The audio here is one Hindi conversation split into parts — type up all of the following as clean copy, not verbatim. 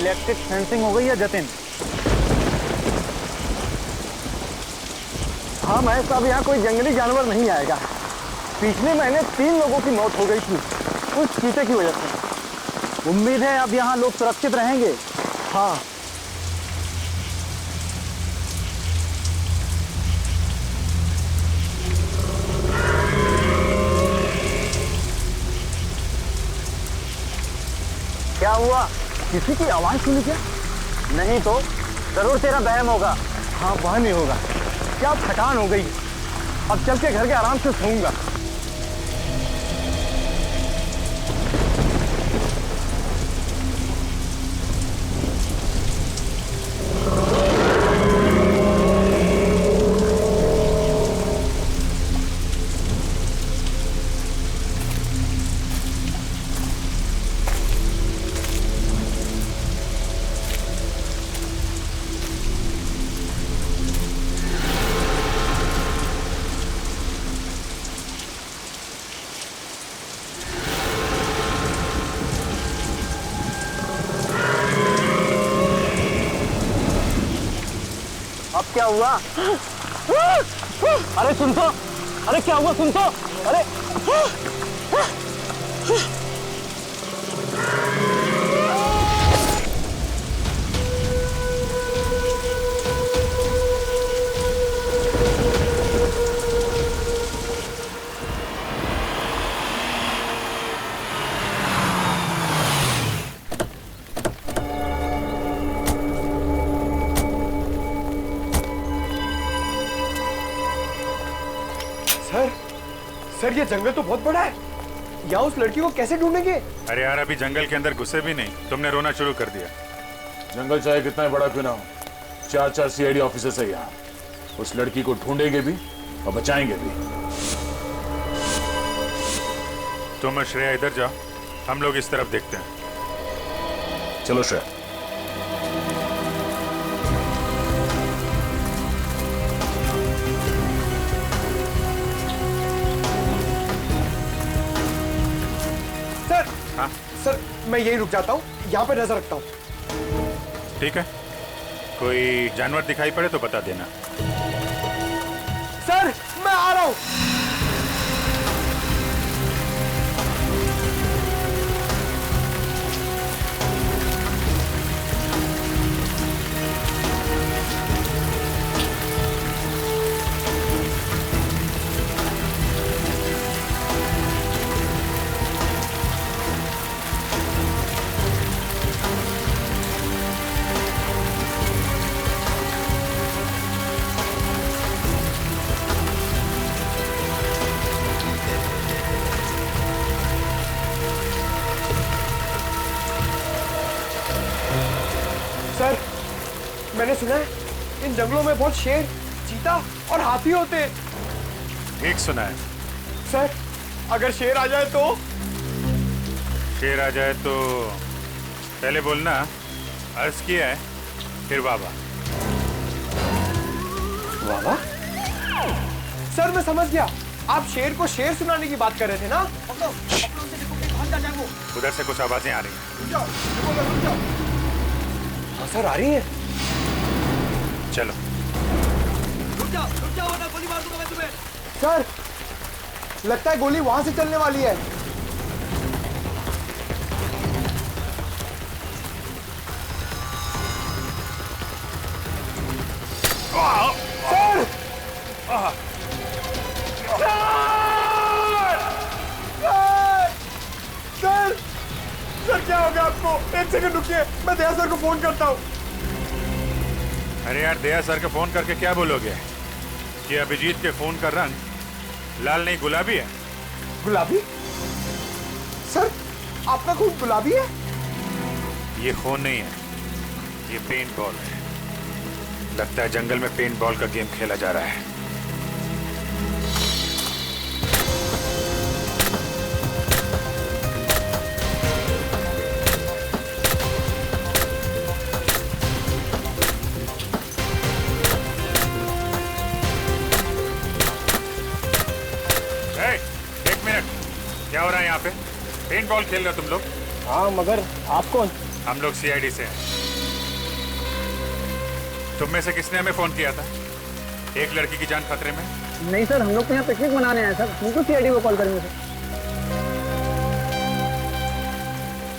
इलेक्ट्रिक फेंसिंग हो गई है जतिन? हाँ महेश साहब, यहाँ कोई जंगली जानवर नहीं आएगा। पिछले महीने 3 लोगों की मौत हो गई थी उस चीते की वजह से। उम्मीद है अब यहाँ लोग सुरक्षित रहेंगे। हाँ। क्या हुआ? किसी की आवाज सुनी क्या? नहीं तो जरूर तेरा वहम होगा। हाँ, वह नहीं होगा। क्या थकान हो गई, अब चल के घर के आराम से सोऊंगा। अब क्या हुआ? अरे सुन तो, अरे क्या हुआ सुन तो, अरे सर ये जंगल तो बहुत बड़ा है, यहाँ उस लड़की को कैसे ढूंढेंगे? अरे यार, अभी जंगल के अंदर घुसे भी नहीं, तुमने रोना शुरू कर दिया। जंगल चाहे कितना बड़ा क्यों ना हो, 4 सीआईडी ऑफिसर्स है यहाँ। उस लड़की को ढूंढेंगे भी और बचाएंगे भी। तुम और श्रेया इधर जाओ, हम लोग इस तरफ देखते हैं। चलो श्रेया। सर मैं यही रुक जाता हूँ, यहाँ पे नजर रखता हूँ। ठीक है, कोई जानवर दिखाई पड़े तो बता देना। सर मैं आ रहा हूँ। सर मैंने सुना है इन जंगलों में बहुत शेर, चीता और हाथी होते हैं। ठीक सुना है। सर अगर शेर आ जाए तो? शेर आ जाए तो पहले बोलना अर्ज किया है, फिर बाबा। बाबा? सर मैं समझ गया, आप शेर को शेर सुनाने की बात कर रहे थे ना? उधर से कुछ आवाजें आ रही हैं। हाँ सर, आ रही है। चलो। रुक जाओ वरना गोली मार दूंगा मैं तुम्हें। सर लगता है गोली वहां से चलने वाली है। सर! सर! सर क्या हो गया आपको? 1 सेकंड रुकिए, मैं दया सर को फोन करता हूँ। अरे यार, दया सर को फोन करके क्या बोलोगे कि अभिजीत के फोन का रंग लाल नहीं गुलाबी है? गुलाबी? सर आपका खून गुलाबी है? ये खून नहीं है, ये पेंट बॉल है। लगता है जंगल में पेंट बॉल का गेम खेला जा रहा है। एक मिनट, क्या हो रहा है यहाँ पे? पेंट बॉल खेल रहे हो तुम लोग? हाँ मगर आप कौन? हम लोग सीआईडी से हैं। तुम में से किसने हमें फोन किया था? एक लड़की की जान खतरे में। नहीं सर, हम लोग तो यहाँ पिकनिक मनाने आए सर, हमको सीआईडी को कॉल करेंगे सर।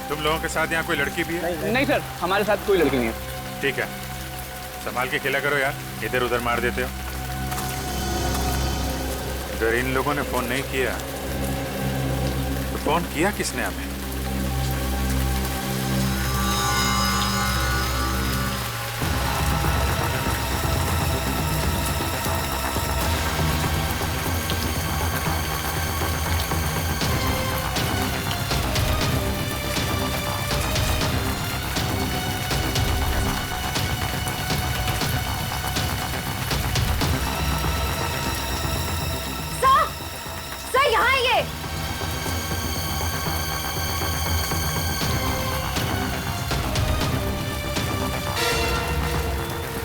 तुम लोगों के साथ यहाँ कोई लड़की भी है? नहीं सर, हमारे साथ कोई लड़की नहीं है। ठीक है, संभाल के खेला करो यार, इधर उधर मार देते हो। अगर इन लोगों ने फोन नहीं किया तो फोन किया किसने हमें?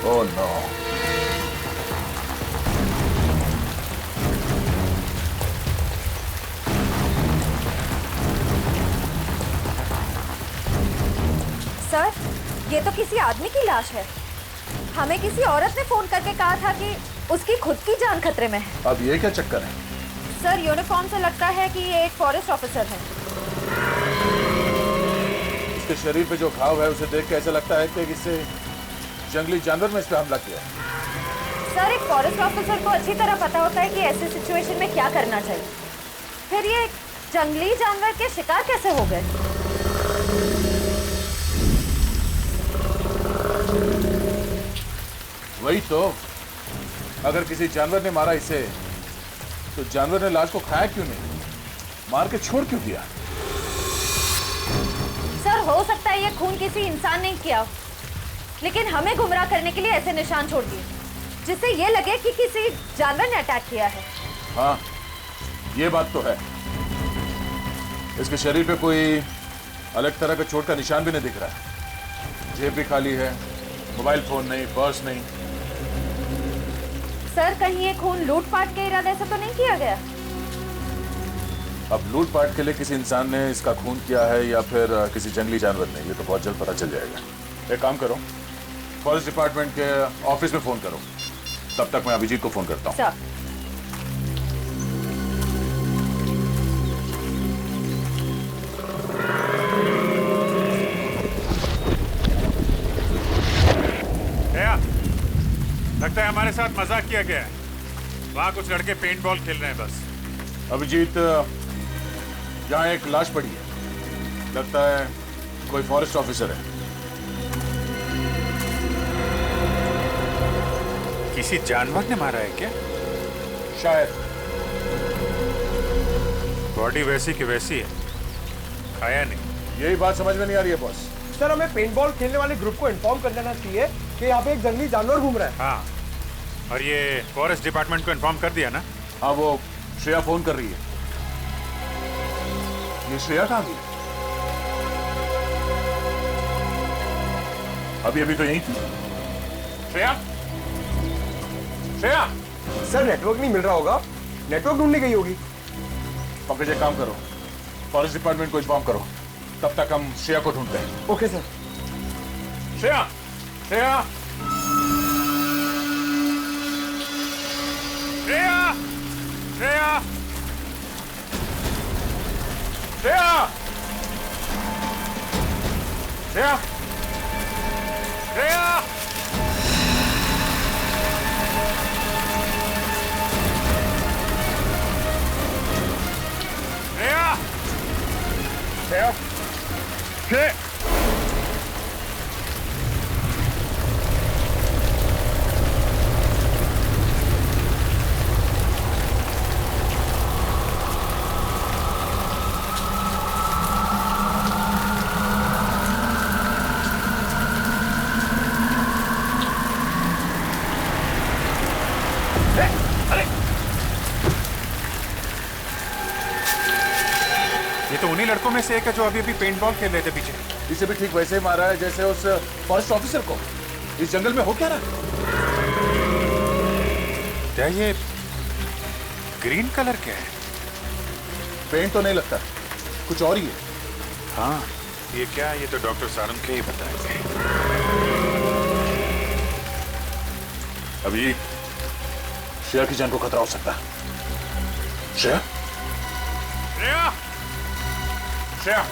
Oh no. सर, ये तो किसी आदमी की लाश है। हमें किसी औरत ने फोन करके कहा था कि उसकी खुद की जान खतरे में है। अब ये क्या चक्कर है? सर, यूनिफॉर्म से लगता है कि ये एक फॉरेस्ट ऑफिसर है। इसके शरीर पे जो घाव है उसे देख के ऐसा लगता है कि किसी जंगली जानवर में इस पे हमला किया है। सर, एक फॉरेस्ट ऑफिसर को अच्छी तरह पता होता है कि ऐसी सिचुएशन में क्या करना चाहिए। फिर ये जंगली जानवर के शिकार कैसे हो गए? वही तो, अगर किसी जानवर ने मारा इसे तो जानवर ने लाश को खाया क्यों नहीं, मार के छोड़ क्यों दिया? सर, हो सकता है ये खून किसी इंसान ने किया, लेकिन हमें गुमराह करने के लिए ऐसे निशान छोड़ दिए जिससे ये लगे कि किसी जानवर ने अटैक किया है। हाँ, ये बात तो है। इसके शरीर पे कोई अलग तरह का चोट का निशान भी नहीं दिख रहा है। जेब भी खाली है, मोबाइल फोन नहीं, पर्स नहीं। सर, कहीं ये खून लूटपाट के इरादे से तो नहीं किया गया? अब लूटपाट के लिए किसी इंसान ने इसका खून किया है या फिर किसी जंगली जानवर ने, ये तो बहुत जल्द पता चल जाएगा। एक काम करो, फॉरेस्ट डिपार्टमेंट के ऑफिस में फोन करो, तब तक मैं अभिजीत को फोन करता हूँ। सर, लगता है हमारे साथ मजाक किया गया है। वहां कुछ लड़के पेंट बॉल खेल रहे हैं बस। अभिजीत, यहाँ एक लाश पड़ी है, लगता है कोई फॉरेस्ट ऑफिसर है। किसी जानवर ने मारा है क्या? शायद। बॉडी वैसी की वैसी है, खाया नहीं। यही बात समझ में नहीं आ रही है बॉस। सर, हमें पेंटबॉल खेलने वाले ग्रुप को इन्फॉर्म कर देना चाहिए कि यहाँ पे एक जंगली जानवर घूम रहा है। हाँ, और ये फॉरेस्ट डिपार्टमेंट को इन्फॉर्म कर दिया ना? हाँ, वो श्रेया फोन कर रही है। ये श्रेया कहाँ गई? अभी तो यही थी। श्रेया, श्रेया। सर, नेटवर्क नहीं मिल रहा होगा, नेटवर्क ढूंढने गई होगी। पंकज, एक काम करो, फॉरेस्ट डिपार्टमेंट को इन्फॉर्म करो, तब तक हम श्रेया को ढूंढते हैं। Okay sir. श्रेया, श्रेया, श्रेया, श्रेया, श्रेया, श्रेया, श्रेया, श्रेया, श्रेया। ये तो उन्हीं लड़कों में से एक है जो अभी पेंट बॉल खेल रहे थे पीछे। इसे भी ठीक वैसे ही मारा है जैसे उस फॉरेस्ट ऑफिसर को। इस जंगल में हो क्या रहा? क्या ये ग्रीन कलर क्या है? पेंट तो नहीं लगता, कुछ और ही है। हाँ, ये क्या? ये तो डॉक्टर सारंग के ही बताएंगे। अभी श्रेया की जान को खतरा हो सकता है। श्रेया, श्रेया, श्रेया।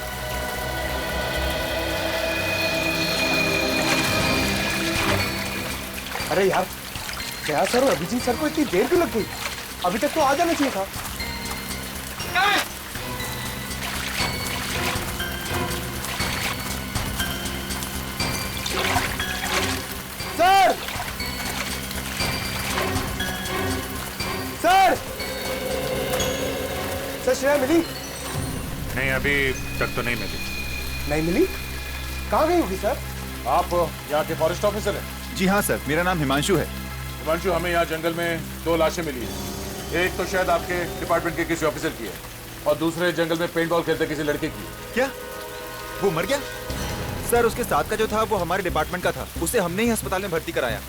अरे यार, क्या सर और अभिजीत सर को इतनी देर क्यों लग गई? अभी तक तो आ जाना चाहिए था। सर, सर, सर श्रेया मिली? नहीं, अभी तक तो नहीं मिली। नहीं मिली? कहाँ गई होगी सर? आप यहाँ के फॉरेस्ट ऑफिसर हैं? जी हाँ सर, मेरा नाम हिमांशु है। हिमांशु, हमें यहाँ जंगल में 2 लाशें मिली है। एक तो शायद आपके डिपार्टमेंट के किसी ऑफिसर की है और दूसरे जंगल में पेंट बॉल खेलते किसी लड़के की है। क्या वो मर गया? सर उसके साथ का जो था वो हमारे डिपार्टमेंट का था, उसे हमने ही अस्पताल में भर्ती कराया।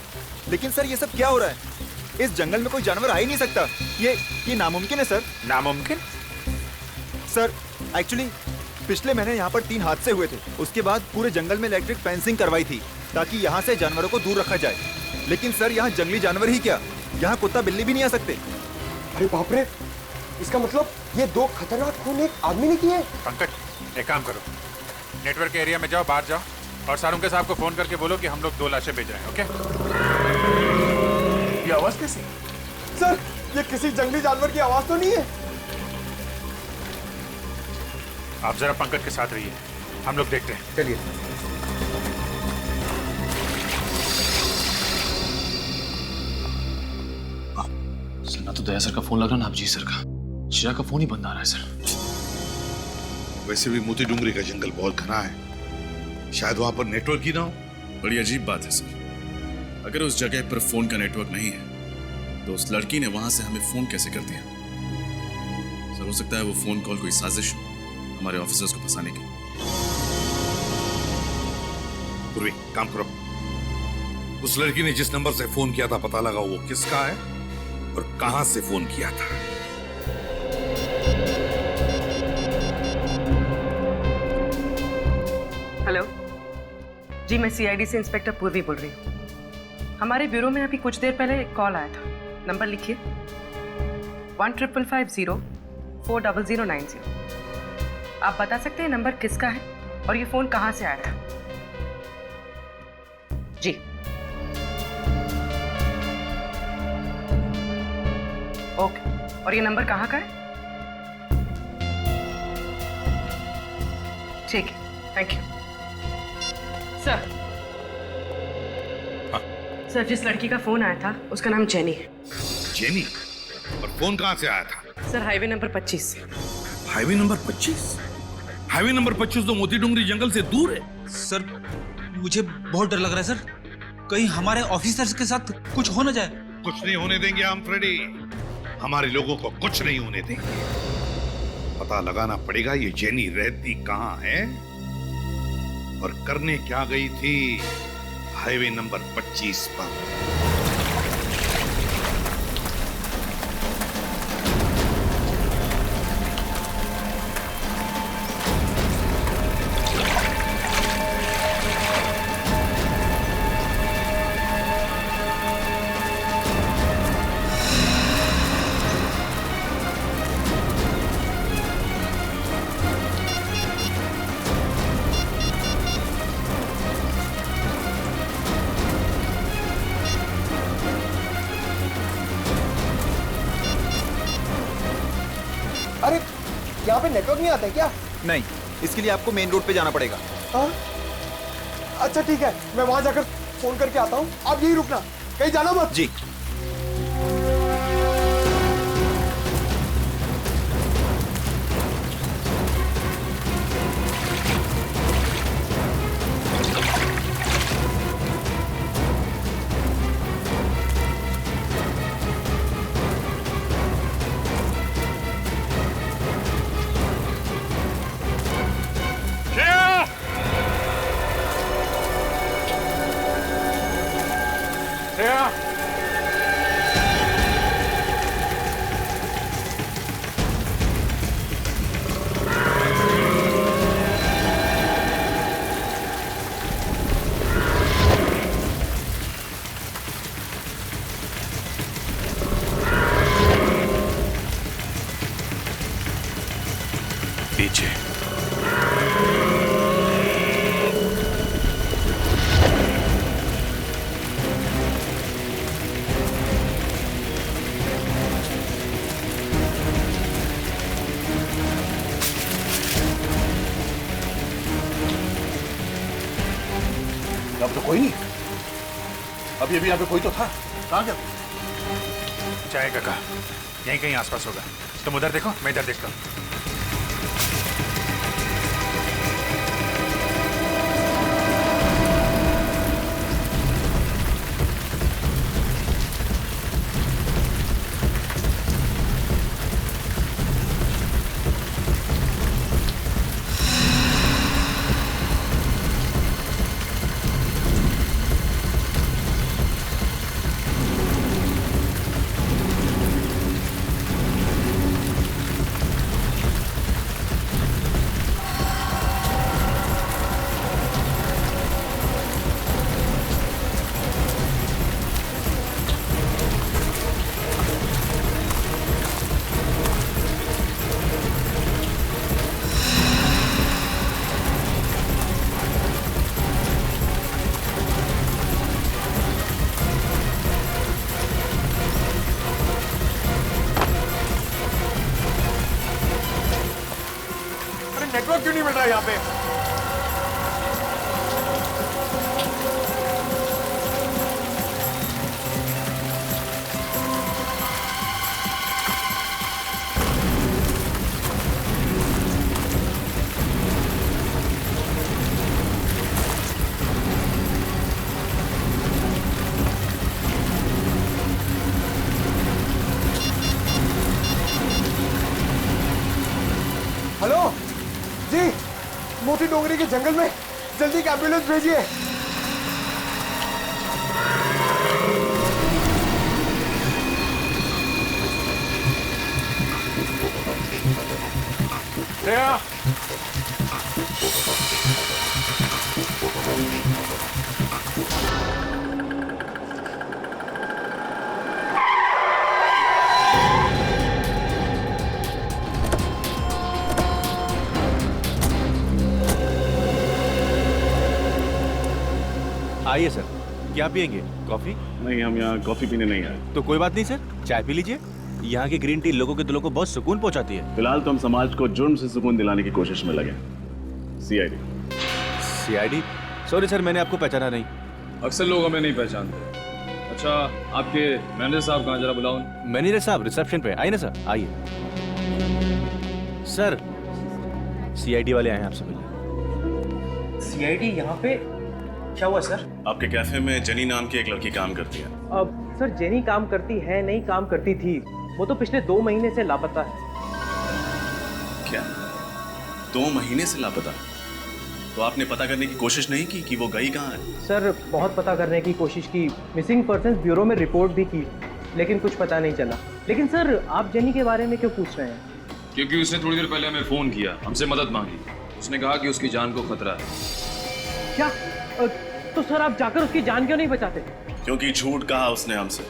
लेकिन सर ये सब क्या हो रहा है? इस जंगल में कोई जानवर आ ही नहीं सकता। ये नामुमकिन है सर। नामुमकिन? सर एक्चुअली पिछले महीने यहाँ पर 3 हादसे हुए थे। उसके बाद पूरे जंगल में इलेक्ट्रिक फेंसिंग करवाई थी ताकि यहाँ से जानवरों को दूर रखा जाए। लेकिन सर यहाँ जंगली जानवर ही क्या, यहाँ कुत्ता बिल्ली भी नहीं आ सकते। अरे बाप रे, इसका मतलब ये 2 खतरनाक खून एक आदमी ने किए। पंकज, एक काम करो, नेटवर्क एरिया में जाओ, बाहर जाओ और सारुंके साहब को फोन करके बोलो कि हम लोग 2 लाशें भेज रहे हैं। ओके? ये आवाज कैसी? सर, ये किसी जंगली जानवर की आवाज तो नहीं है? आप जरा पंकज के साथ रहिए, हम लोग देखते हैं। चलिए। ना तो दया सर का फोन लग रहा ना अभिजीत सर का। श्रेया का फोन ही बंद आ रहा है सर। वैसे भी मोती डूंगरी का जंगल बहुत घना है, शायद वहां पर नेटवर्क ही ना हो। बड़ी अजीब बात है सर, अगर उस जगह पर फोन का नेटवर्क नहीं है तो उस लड़की ने वहां से हमें फोन कैसे कर दिया? सर हो सकता है वो फोन कॉल कोई साजिश हो हमारे ऑफिसर्स को फंसाने की। पूर्वी, काम करो, उस लड़की ने जिस नंबर से फोन किया था पता लगा वो किसका है और कहां से फोन किया था। हेलो जी, मैं सीआईडी से इंस्पेक्टर पूर्वी बोल रही हूँ। हमारे ब्यूरो में अभी कुछ देर पहले एक कॉल आया था। नंबर लिखिए 1550-40090। आप बता सकते हैं नंबर किसका है और ये फोन कहाँ से आया था? जी ओके, और ये नंबर कहाँ का है? ठीक है, थैंक यू सर। सर, जिस लड़की का फोन आया था उसका नाम जेनी है। जेनी? और फोन कहां से आया था? सर, हाईवे नंबर 25 से। Highway number 25? हाईवे नंबर 25 तो मोती डूंगरी जंगल से दूर है। सर, मुझे बहुत डर लग रहा है सर, कहीं हमारे ऑफिसर्स के साथ कुछ हो ना जाए। कुछ नहीं होने देंगे हम, फ्रेडी। हमारे लोगों को कुछ नहीं होने देंगे। पता लगाना पड़ेगा ये जेनी रहती कहां है और करने क्या गई थी हाईवे नंबर 25 पर। अरे यहाँ पे नेटवर्क नहीं आता है क्या? नहीं, इसके लिए आपको मेन रोड पे जाना पड़ेगा। हाँ? अच्छा ठीक है, मैं वहां जाकर फोन करके आता हूँ। आप यही रुकना, कहीं जाना मत। जी। अब तो कोई नहीं। अभी अभी यहाँ पे कोई तो था, कहाँ गया? जाएगा कहाँ? यहीं कहीं आसपास होगा। तुम उधर देखो, मैं इधर देखता हूँ। नेटवर्क क्यों नहीं मिल रहा है यहाँ पे? हेलो जी, मोती डोंगरी के जंगल में जल्दी एक एम्बुलेंस भेजिए। आइए सर, क्या पियेंगे? कॉफी? नहीं, हम यहाँ कॉफी पीने नहीं आए। तो कोई बात नहीं सर, चाय पी लीजिए। यहाँ की ग्रीन टी लोगों के दिलों को बहुत सुकून पहुंचाती है। फिलहाल तो हम समाज को जुर्म से सुकून दिलाने की कोशिश में लगे। सीआईडी। सीआईडी? सॉरी सर, मैंने आपको पहचाना नहीं। अक्सर लोग हमें नहीं पहचानते। अच्छा, आपके मैनेजर साहब कहाँ, जरा बुलाओ। मैनेजर साहब रिसेप्शन पे। आइए ना सर, आइए। सर, सीआईडी वाले आए हैं आपसे मिलने। सीआईडी यहाँ पे? क्या हुआ सर? आपके कैफे में जेनी नाम की एक लड़की काम करती है। अब सर, जेनी काम करती है नहीं, काम करती थी। वो तो पिछले 2 महीने से लापता है। क्या? 2 महीने से लापता? तो आपने पता करने की कोशिश नहीं की कि वो गई कहाँ है? सर, बहुत पता करने की कोशिश की, मिसिंग पर्सन्स ब्यूरो में रिपोर्ट भी की, लेकिन कुछ पता नहीं चला। लेकिन सर, आप जेनी के बारे में क्यों पूछ रहे हैं? क्योंकि उसने थोड़ी देर पहले हमें फोन किया, हमसे मदद मांगी। उसने कहा कि उसकी जान को खतरा है। क्या? तो सर, आप जाकर उसकी जान क्यों नहीं बचाते? क्योंकि झूठ कहा उसने हमसे।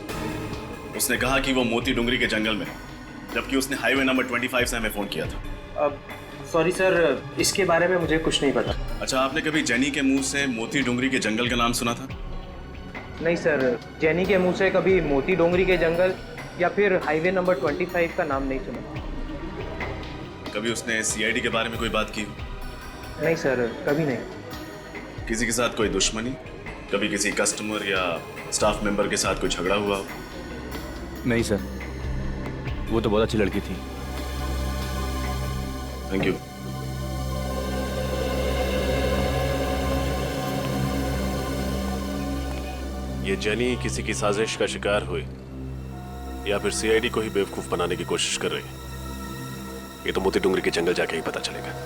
उसने कहा कि वो मोती डुंगरी के जंगल में, जबकि उसने हाईवे नंबर 25 से हमें फोन किया था। सॉरी सर, इसके बारे में मुझे कुछ नहीं पता। अच्छा, आपने कभी जेनी के मुंह से मोती डुंगरी के जंगल का नाम सुना था? नहीं सर, जेनी के मुंह से कभी मोती डोंगरी के जंगल या फिर हाईवे नंबर 25 का नाम नहीं सुना। कभी उसने सीआईडी के बारे में कोई बात की? नहीं सर, कभी नहीं। किसी के साथ कोई दुश्मनी? कभी किसी कस्टमर या स्टाफ मेंबर के साथ कोई झगड़ा हुआ हो? नहीं सर, वो तो बहुत अच्छी लड़की थी। Thank you. ये जेनी किसी की साजिश का शिकार हुई या फिर सीआईडी को ही बेवकूफ बनाने की कोशिश कर रही है, ये तो मोती डुंगरी के जंगल जाके ही पता चलेगा।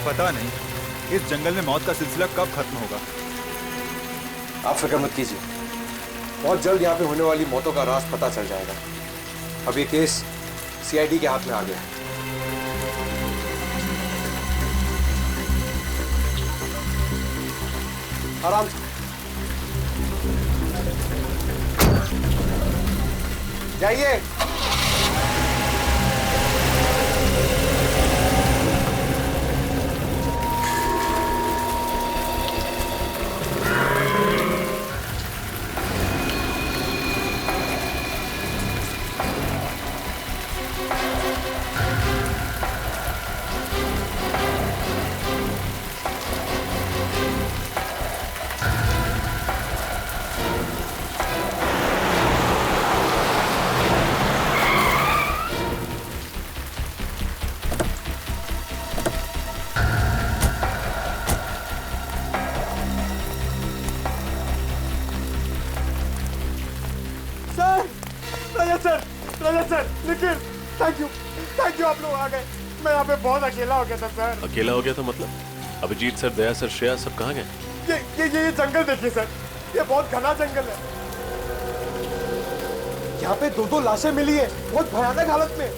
पता नहीं इस जंगल में मौत का सिलसिला कब खत्म होगा। आप फिक्र मत कीजिए, बहुत जल्द यहाँ पे होने वाली मौतों का राज पता चल जाएगा। अब ये केस सीआईडी के हाथ में आ गया है। आराम से जाइए। रजत सर, लेकिन थैंक यू आप लोग आ गए। मैं यहाँ पे बहुत अकेला हो गया था सर। अकेला हो गया था मतलब? अभिजीत सर, दया सर, श्रेया सब कहाँ गए? ये जंगल देखिए सर, ये बहुत घना जंगल है। यहाँ पे 2 लाशें मिली है बहुत भयानक हालत में,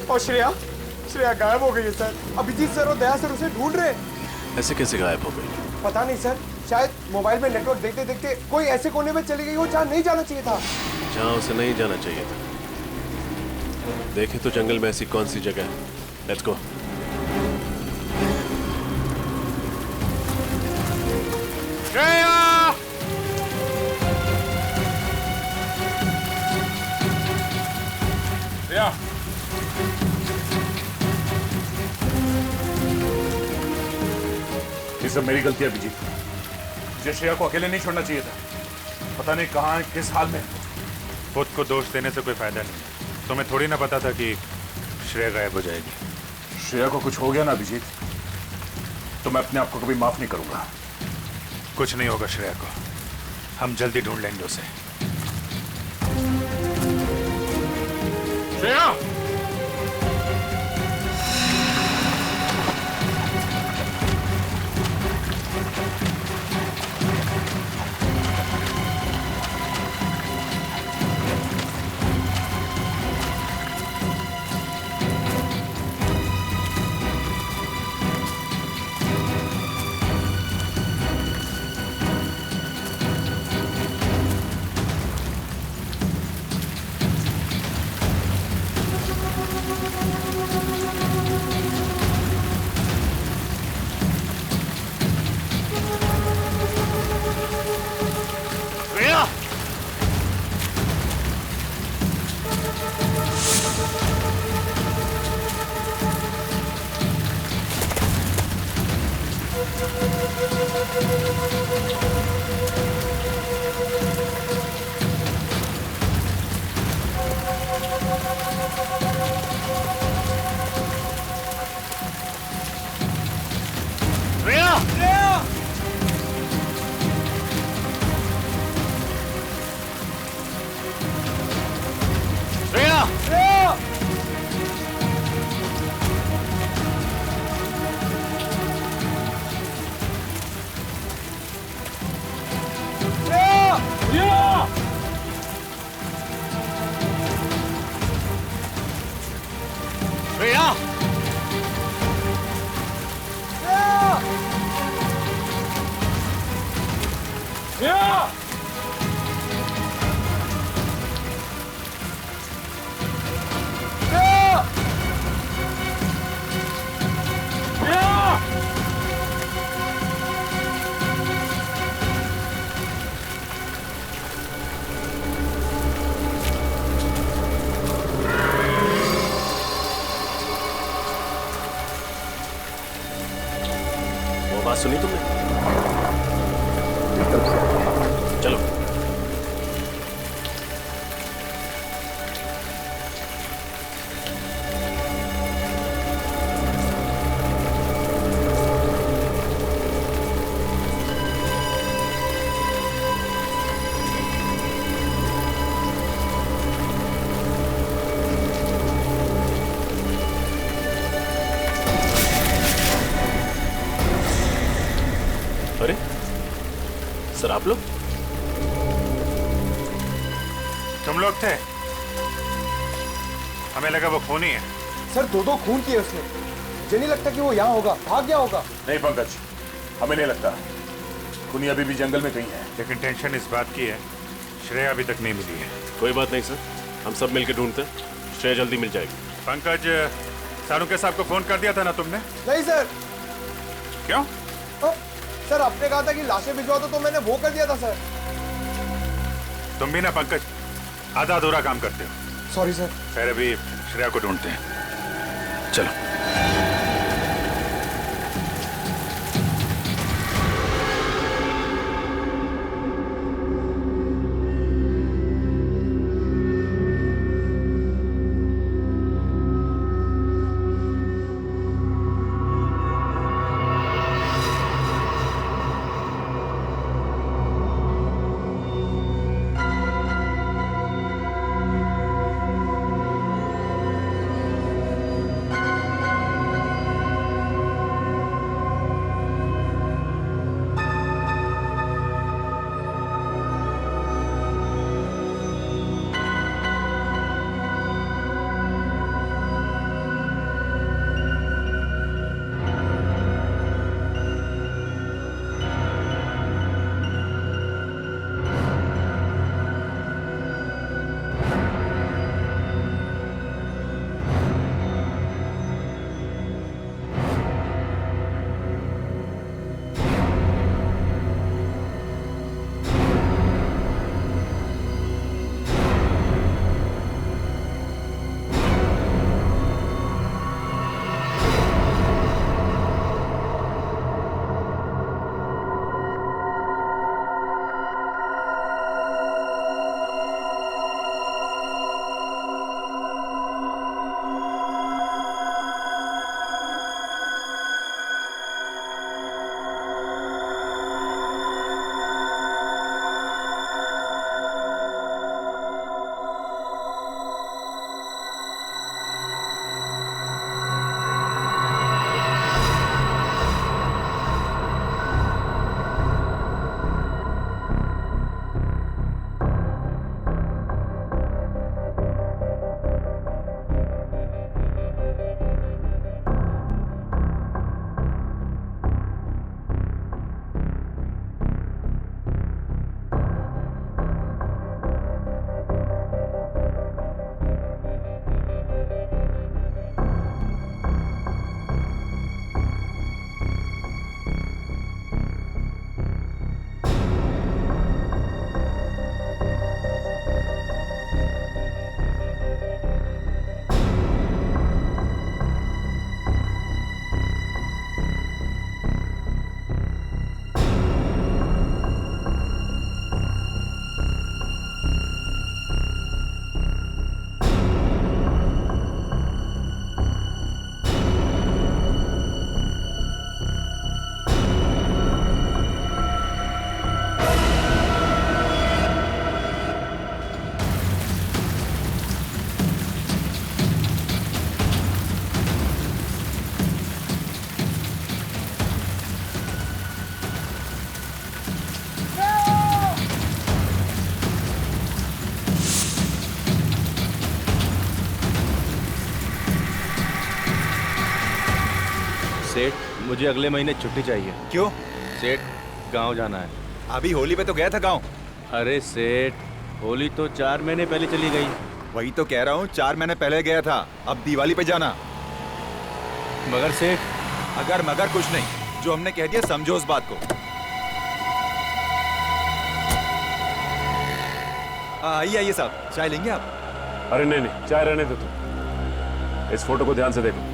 और श्रेया गायब हो गई है सर। अभिजीत सर और दया सर उसे ढूंढ रहे हैं। ऐसे कैसे गायब हो गई? पता नहीं सर, शायद मोबाइल में नेटवर्क देखते देखते कोई ऐसे कोने में चली गई हो जहाँ नहीं जाना चाहिए था। जहाँ उसे नहीं जाना चाहिए था। देखे तो जंगल में ऐसी कौन सी जगह है? Let's go. श्रेया! श्रेया! ये सब मेरी गलती है अभिजीत। मुझे श्रेया को अकेले नहीं छोड़ना चाहिए था। पता नहीं कहाँ है, किस हाल में। खुद को दोष देने से कोई फायदा नहीं। तुम्हें थोड़ी ना पता था कि श्रेया गायब हो जाएगी। श्रेया को कुछ हो गया ना अभिजीत, तो मैं अपने आप को कभी माफ नहीं करूंगा। कुछ नहीं होगा श्रेया को, हम जल्दी ढूंढ लेंगे उसे। श्रेया! बात सुनी तुमने? चलो। अरे सर, आप लोग? तुम लोग थे? हमें लगा वो खूनी है। सर 2 खून किए उसने। मुझे नहीं लगता कि वो यहाँ होगा, भाग गया होगा। नहीं पंकज, हमें नहीं लगता। खूनी अभी भी जंगल में कहीं है। लेकिन टेंशन इस बात की है, श्रेया अभी तक नहीं मिली है। कोई बात नहीं सर, हम सब मिलकर ढूंढते हैं, श्रेया जल्दी मिल जाएगी। पंकज, सानुके साहब को फोन कर दिया था ना तुमने? नहीं सर। क्यों? सर आपने कहा था कि लाशें भिजवा दो, तो मैंने वो कर दिया था सर। तुम भी ना पंकज आधा अधूरा काम करते हो। Sorry sir. फिर अभी श्रेया को ढूंढते हैं, चलो। सेठ, मुझे अगले महीने छुट्टी चाहिए। क्यों? सेठ, गांव जाना है। अभी होली पे तो गया था गांव। अरे सेठ, होली तो 4 महीने पहले चली गई। वही तो कह रहा हूँ, 4 महीने पहले गया था, अब दिवाली पे जाना। मगर सेठ, अगर मगर कुछ नहीं, जो हमने कह दिया समझो उस बात को। आइए आइए साहब, चाय लेंगे आप? अरे नहीं नहीं, चाय रहने दो तुम। इस फोटो को ध्यान से देखो।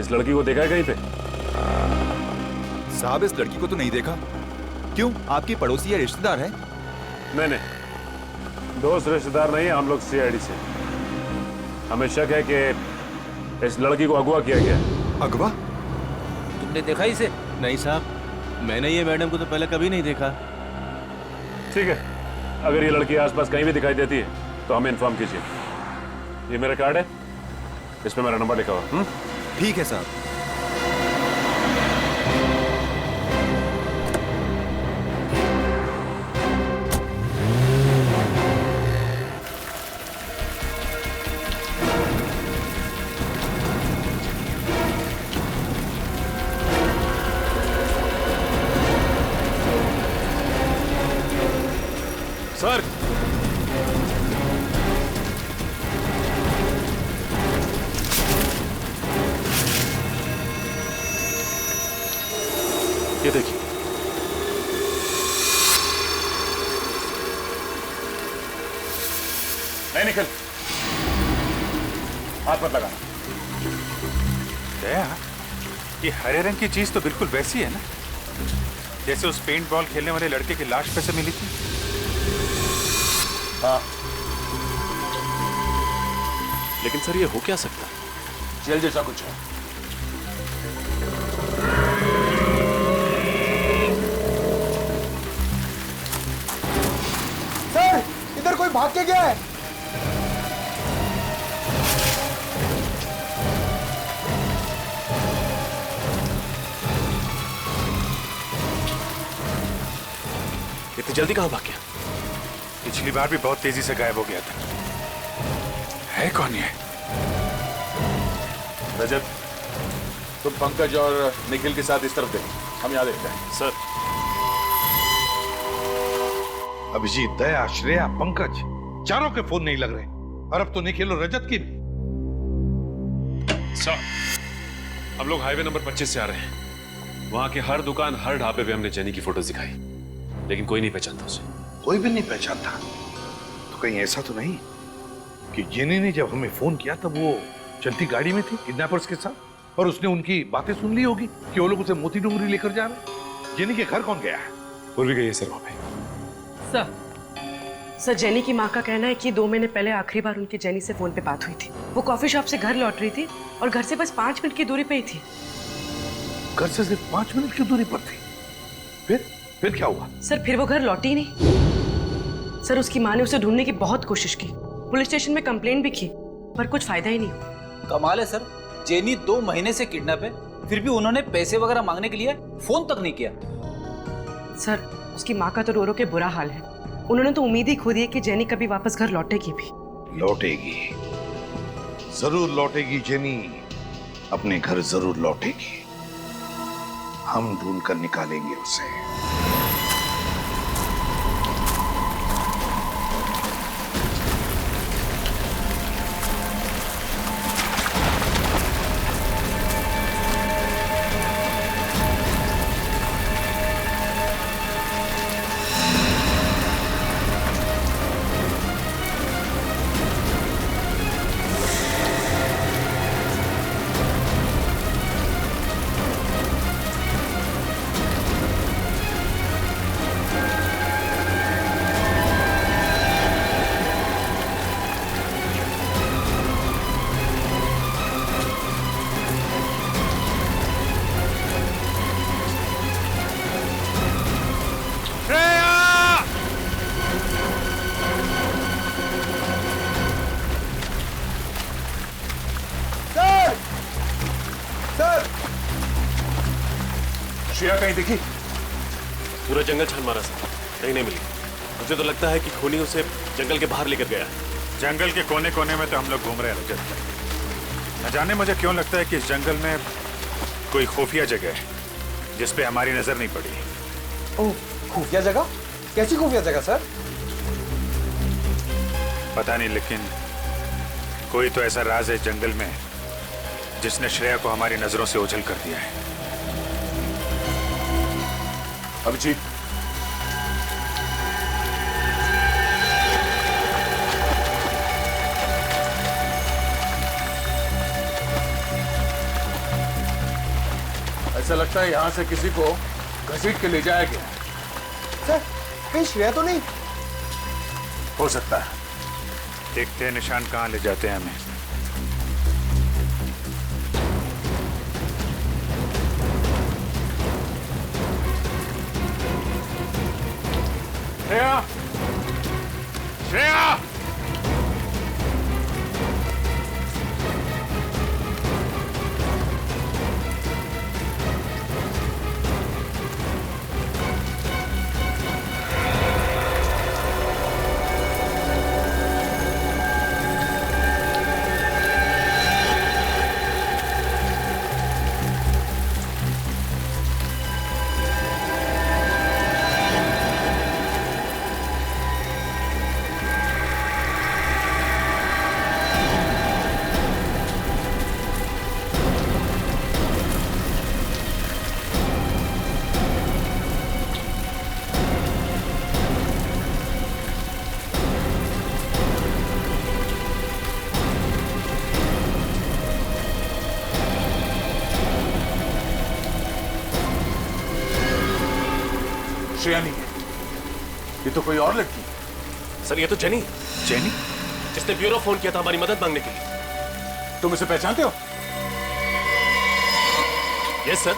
इस लड़की को देखा है कहीं पे? साहब, इस लड़की को तो नहीं देखा। क्यों, आपकी पड़ोसी या रिश्तेदार है? नहीं नहीं, दोस्त रिश्तेदार नहीं, हम लोग सीआईडी से। हमें शक है कि इस लड़की को अगवा किया गया। अगवा? तुमने देखा इसे? नहीं साहब, मैंने ये मैडम को तो पहले कभी नहीं देखा। ठीक है, अगर ये लड़की आसपास कहीं भी दिखाई देती है तो हमें इन्फॉर्म कीजिए। ये मेरा कार्ड है, इस पे मेरा नंबर लिखा हुआ। ठीक है साहब। सर, ये देखिए। नहीं निकल, हाथ मत लगाना। दया, ये हरे रंग की चीज तो बिल्कुल वैसी है ना जैसे उस पेंट बॉल खेलने वाले लड़के की लाश पे से मिली थी। हाँ, लेकिन सर ये हो क्या सकता है? जेल जैसा कुछ है। सर, इधर कोई भाग के गया है। इतनी जल्दी कहां भाग गया? पिछली बार भी बहुत तेजी से गायब हो गया था। है कौन ये? रजत, तुम पंकज और निखिल के साथ इस तरफ देखो, हम यहाँ देखते हैं। सर, अभिजीत, दया, श्रेया, पंकज, चारों के फोन नहीं लग रहे और अब तो निखिल और रजत की भी। सर, हम लोग हाईवे नंबर 25 से आ रहे हैं। वहां के हर दुकान, हर ढाबे पे हमने जेनी की फोटोज दिखाई, लेकिन कोई नहीं पहचानता उसे। कोई भी नहीं पहचानता? तो कहीं ऐसा तो नहीं कि जेनी ने जब हमें फोन किया तब वो चलती गाड़ी में थी किडनैपर्स के साथ और उसने उनकी बातें सुन ली होगी कि वो लोग उसे मोती डोंगरी लेकर जा रहे हैं। जेनी के घर कौन गया है? पूर्वी गई है सर वहां पे। सर, जेनी की माँ का कहना है कि 2 महीने पहले आखिरी बार उनकी जेनी से फोन पे बात हुई थी। वो कॉफी शॉप से घर लौट रही थी और घर से बस 5 मिनट की दूरी पे ही थी। घर से सिर्फ 5 मिनट की दूरी पर थी? फिर क्या हुआ? सर, फिर वो घर लौटी ही नहीं। सर, उसकी माँ ने उसे ढूंढने की बहुत कोशिश की, पुलिस स्टेशन में कंप्लेंट भी की, पर कुछ फायदा ही नहीं हुआ। कमाल है सर, जेनी 2 महीने से किडनैप है, फिर भी उन्होंने पैसे वगैरह मांगने के लिए फोन तक नहीं किया। सर, उसकी माँ का तो रो रो के बुरा हाल है। उन्होंने तो उम्मीद ही खो दी है कि जेनी कभी वापस घर लौटेगी भी। लौटेगी, जरूर लौटेगी। जेनी अपने घर जरूर लौटेगी। हम ढूंढ कर निकालेंगे उसे। श्रेया कहीं दिखी? पूरा जंगल छान मारा सर, कहीं नहीं मिली। मुझे तो लगता है कि खूनी उसे जंगल के बाहर लेकर गया। जंगल के कोने कोने में तो हम लोग घूम रहे हैं रजत। न जाने मुझे क्यों लगता है कि इस जंगल में कोई खुफिया जगह है जिस पे हमारी नजर नहीं पड़ी। ओह, खुफिया जगह? कैसी खुफिया जगह सर? पता नहीं, लेकिन कोई तो ऐसा राज है इस जंगल में जिसने श्रेया को हमारी नजरों से ओझल कर दिया है। अभिजीत, ऐसा लगता है यहां से किसी को घसीट के ले जाया गया। सर, कहीं श्रेया तो नहीं? हो सकता है। देखते हैं निशान कहां ले जाते हैं हमें। श्रेया! श्रेया! श्रेया नहीं है, ये तो कोई और लड़की है। सर, ये तो जेनी। जेनी? जिसने ब्यूरो फोन किया था हमारी मदद मांगने के लिए। तुम इसे पहचानते हो? यस सर,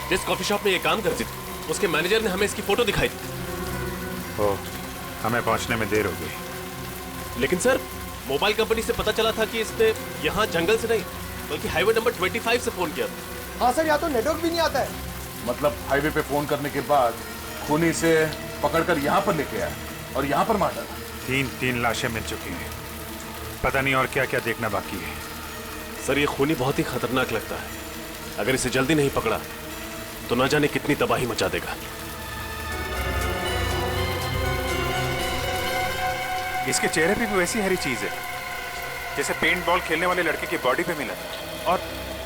जिस कॉफी शॉप में ये काम करती थी उसके मैनेजर ने हमें इसकी फोटो दिखाई थी। ओह, हमें पहुंचने में देर हो गई। लेकिन सर, मोबाइल कंपनी से पता चला था कि इसने यहाँ जंगल से नहीं बल्कि हाईवे नंबर 25 से फोन किया था। हाँ सर, यहाँ तो नेटवर्क भी नहीं आता है। मतलब हाईवे पे फोन करने के बाद खूनी से पकड़कर यहाँ पर लेके आया और यहाँ पर मार डाला। तीन लाशें मिल चुकी हैं, पता नहीं और क्या क्या देखना बाकी है। सर, ये खूनी बहुत ही खतरनाक लगता है। अगर इसे जल्दी नहीं पकड़ा तो ना जाने कितनी तबाही मचा देगा। इसके चेहरे पे भी वैसी हरी चीज है जैसे पेंट बॉल खेलने वाले लड़के की बॉडी पे मिला था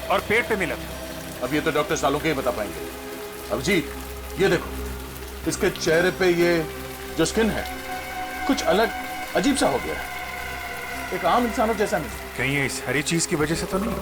और पेट पे मिला था। अब ये तो डॉक्टर सालों के ही बता पाएंगे। अभिजीत, ये देखो, इसके चेहरे पे ये जो स्किन है कुछ अलग अजीब सा हो गया है, एक आम इंसानों जैसा नहीं। कहीं ये इस हरी चीज की वजह से तो नहीं?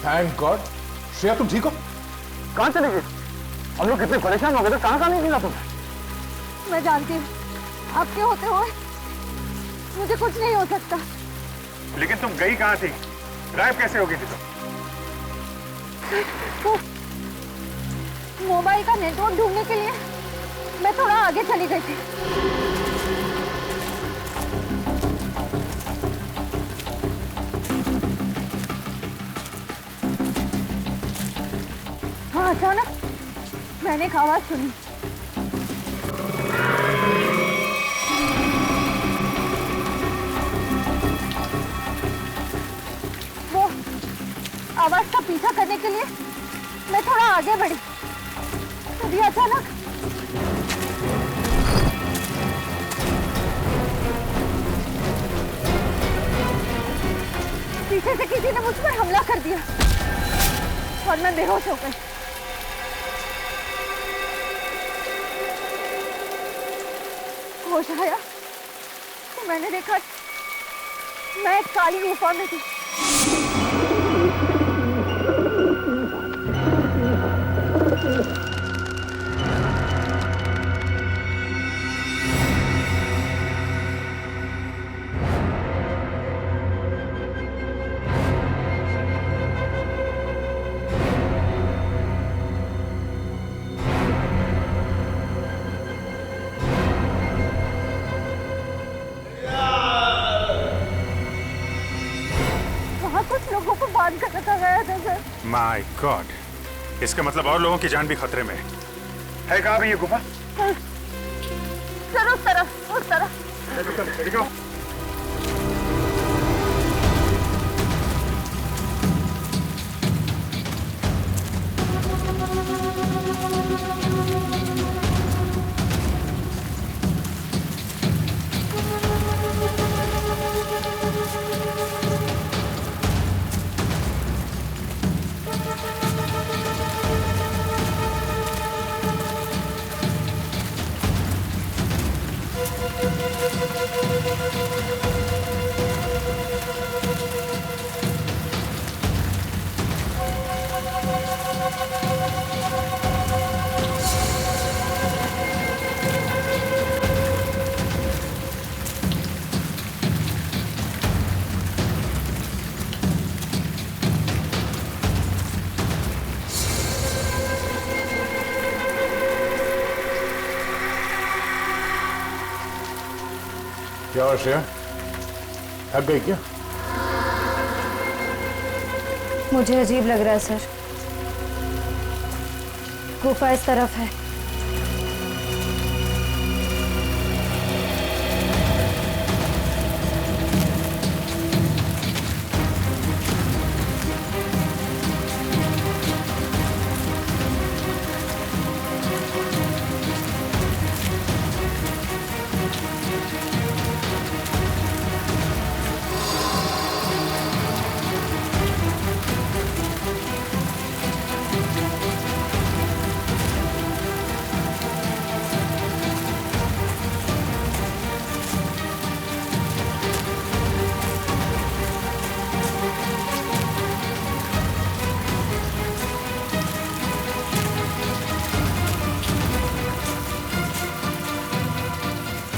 Thank God. श्रेया, तुम ठीक हो? कहाँ चली गई? हम लोग कितने परेशान हो गए थे, कहाँ नहीं मिला तुम्हें? मैं जानती हूँ, आपके होते हुए मुझे कुछ नहीं हो सकता। लेकिन तुम गई कहाँ थी? गायब कैसे हो गई थी तो मोबाइल का नेटवर्क ढूंढने के लिए मैं थोड़ा आगे चली गई थी। अचानक मैंने एक आवाज सुनी। वो आवाज का पीछा करने के लिए मैं थोड़ा आगे बढ़ी, तभी अचानक पीछे से किसी ने मुझ पर हमला कर दिया और मैं बेहोश हो गई। होश आया तो मैंने देखा मैं एक काली गुफा में थी। माय गॉड, इसका मतलब और लोगों की जान भी खतरे में है। कहाँ है ये गुफा? सर उस तरफ। देखो। क्या हुआ श्रेया, थक गई क्या? मुझे अजीब लग रहा है सर। गुफा इस तरफ है।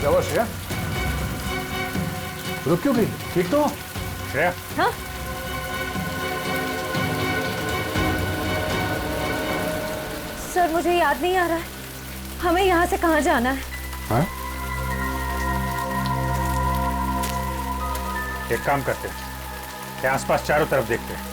क्या हुआ श्रेया? रुक क्यों गई? ठीक तो हो? श्रेया? हाँ? सर मुझे याद नहीं आ रहा है, हमें यहाँ से कहाँ जाना है? हाँ? एक काम करते हैं, आसपास चारों तरफ देखते हैं।